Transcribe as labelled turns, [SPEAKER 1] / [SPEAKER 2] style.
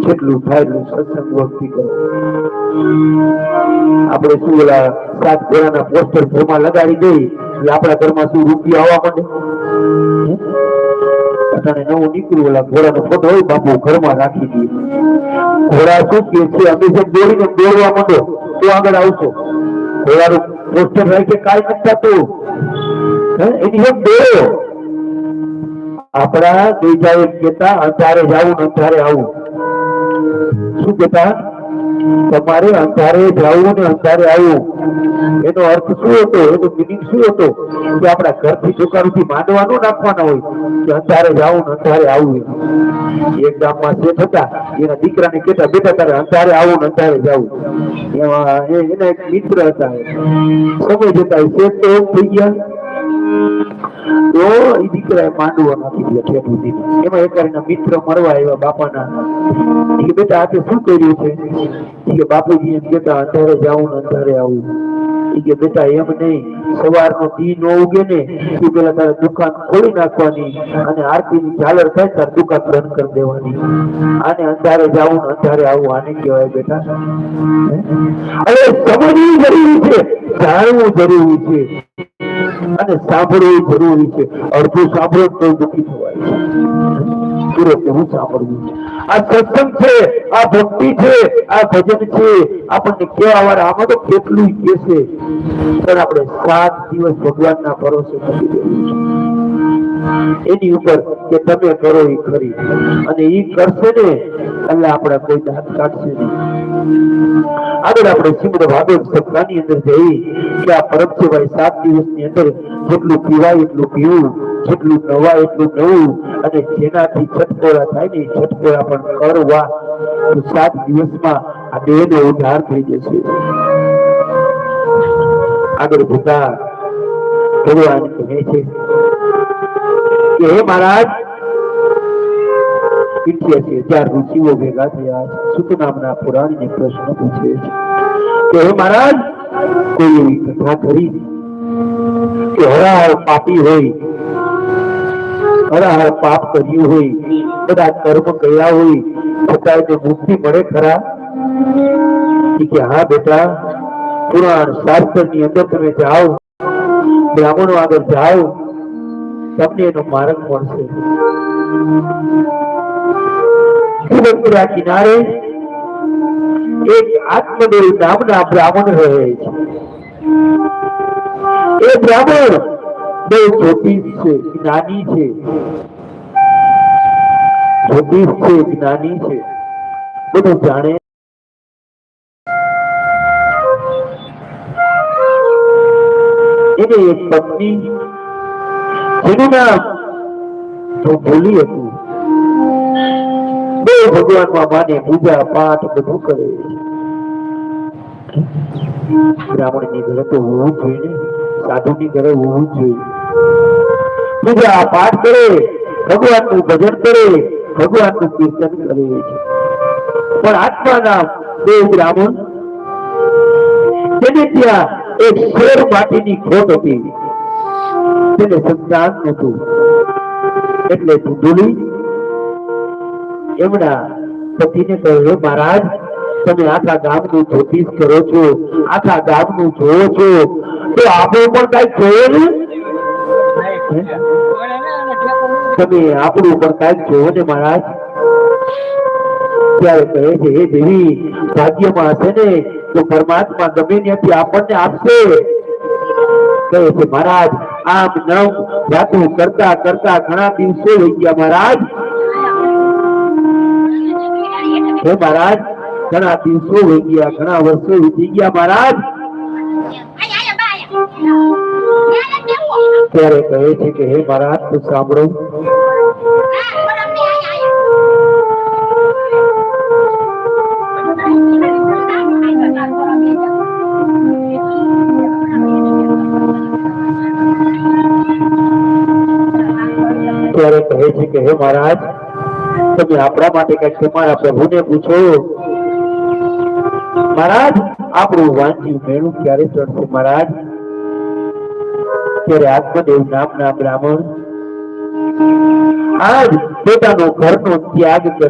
[SPEAKER 1] જેટલું થાય એટલું સત્સંગ ભક્તિ કરો. આપણે શું ઓલા 7 ઘોડાના પોસ્ટર ઘરમાં લગાડી દઈએ એટલે આપણા ઘરમાં શું રૂપિયા આવવા માંડે? અટાણે નવું નીકળ્યું ઓલા ઘોડાનો ફોટો હોય બાપુ ઘરમાં રાખી દઈએ. ઘોડા શું કે છે અમે જે દોડીને દોડવા માંડો તો આગળ આવશો. ઘોડાનું પોસ્ટર રાખીએ કાંઈ નથી થતું. એની જેમ દોડો. આપણા દેજાએ કહેતા અંધારે જાવું ને અંધારે આવું. શું કહેતા? તમારે અંધારે જાવું ને અંધારે આવવું. એનો અર્થ શું હતો? એનો મિનિંગ શું હતો? કે આપણા ઘરથી દુકાનથી માંડવા ન નાખવાના હોય કે અંધારે જાવું ને અંધારે આવવું. એક ગામમાં શેઠ હતા, એના દીકરાને કહેતા બેટા તારે અંધારે આવું ને અંધારે જાવું. એના એક મિત્ર હતા, સમય જતા શેઠ તો થઈ ગયા તો એ દીકરાએ માંડવો નાખી દીધો ઠેઠ સુધી. એમાં એક એના મિત્ર મળવા આવ્યા બાપાના. કે બેટા આ શું કર્યું છે? કે બાપુજી એમ કહેતા અંધારે જાવું ને અંધારે આવું. કે બેટા એમ નહીં, સવારનો દી ન ઉગે ને એ પેલા તારે દુકાન ખોલી નાખવાની અને આરતીની ઝાલર થાય તારે દુકાન બંધ કરી દેવાની. આને અંધારે જાવું ને અંધારે આવું આને કહેવાય બેટા. હવે સમજવું જરૂરી છે, જાણવું જરૂરી છે અને સાંભળવું જરૂરી છે. અડધું સાંભળો તો દુઃખી થવાય છે. પૂરેપૂરું સાંભળવું. આ સત્સંગ છે, આ ભક્તિ છે, આ ભજન છે. આપણને કેવા વાળા આમાં તો કેટલું કે છે, પણ આપણે 7 દિવસ ભગવાનના ભરોસે કરી દેવું છે. એની ઉપર કે તમે કરો એ ખરી અને એ કરશે ને એટલે આપણે કોઈ દાંત કાઢશે નહીં. આગળ આપણે શ્રીમદ ભાગવત સપ્તાહની અંદર જઈ કે આ પરમ છે ભાઈ 7 દિવસની અંદર જેટલું પીવાય એટલું પીવું, જેટલું નવાય એટલું નવું અને જેનાથી છટકોરા થાય ને છટકોરા પણ કરવા તો 7 દિવસમાં આ દેહનો ઉદ્ધાર થઈ જશે. આગળ ભૂતા ભગવાન કહે છે કે હે મહારાજ 88,000 ઋષિઓ ભેગા થયા. સુત નામના પુરાણીને પ્રશ્ન પૂછે છે કે હે મહારાજ કોઈ એવી કથા કરી કે હરાહર પાપી હોય, હરાહર પાપ કર્યું હોય, બધા કર્મ કર્યા હોય છતાં એને મુક્તિ મળે ખરા? કે હા બેટા, પુરાણ શાસ્ત્ર ની અંદર તમે જાઓ, બ્રાહ્મણો આગળ જાઓ, તમને એનો માર્ગ મળશે. સુરતપુરા કિનારે એક આત્મદેવ નામના બ્રાહ્મણ રહે છે. એ બ્રાહ્મણ બહુ જ્યોતિષ છે, જ્ઞાની છે. જ્યોતિષ છે, જ્ઞાની છે, બધું જાણે. એને એક પત્ની જેનું નામ તો ભૂલી હતું. બે ભગવાનમાં માને, પૂજા પાઠ બધું કરે. બ્રાહ્મણની ઘરે તો હોવું જોઈએ ને, સાધુની ઘરે હોવું જોઈએ. પૂજા પાઠ કરે, ભગવાનનું ભજન કરે, ભગવાનનું કીર્તન કરે છે. પણ આત્માના દેવ બ્રાહ્મણ તેને ત્યાં એક શેર માટીની ખોટ હતી. તેને સંતાન નહોતું એટલે ધૂંધુલી એમના પતિને કહ્યું મહારાજ તમે આખા ગામનું જ્યોતિષ કરો છો, આખા ગામનું જોવો છો, તો આપણે પણ કઈક જોવો ને, તમે આપણું પણ કઈક જોવો ને મહારાજ. ત્યારે કહે છે હે દેવી, ભાગ્યમાં હશે ને તો પરમાત્મા ગમે ત્યાંથી આપણને આપશે. કહે છે મહારાજ આમ નમ વાતું કરતા કરતા ઘણા દિવસો થઈ ગયા મહારાજ. હે મહારાજ ઘણા દિવસો થઈ ગયા, ઘણા વર્ષો વીતી ગયા મહારાજ. ત્યારે કહે છે કે હે મહારાજ તો સાંભળો. ત્યારે કહે છે કે હે મહારાજ તમે આપણા માટે કઈક તમારા પ્રભુને પૂછો. મહારાજ આપણું વાંચ્યું મેળું ક્યારે ચડશે મહારાજ? ત્યારે આત્મદેવ નામના બ્રાહ્મણ આજ પોતાનો ઘરનો ત્યાગ કરે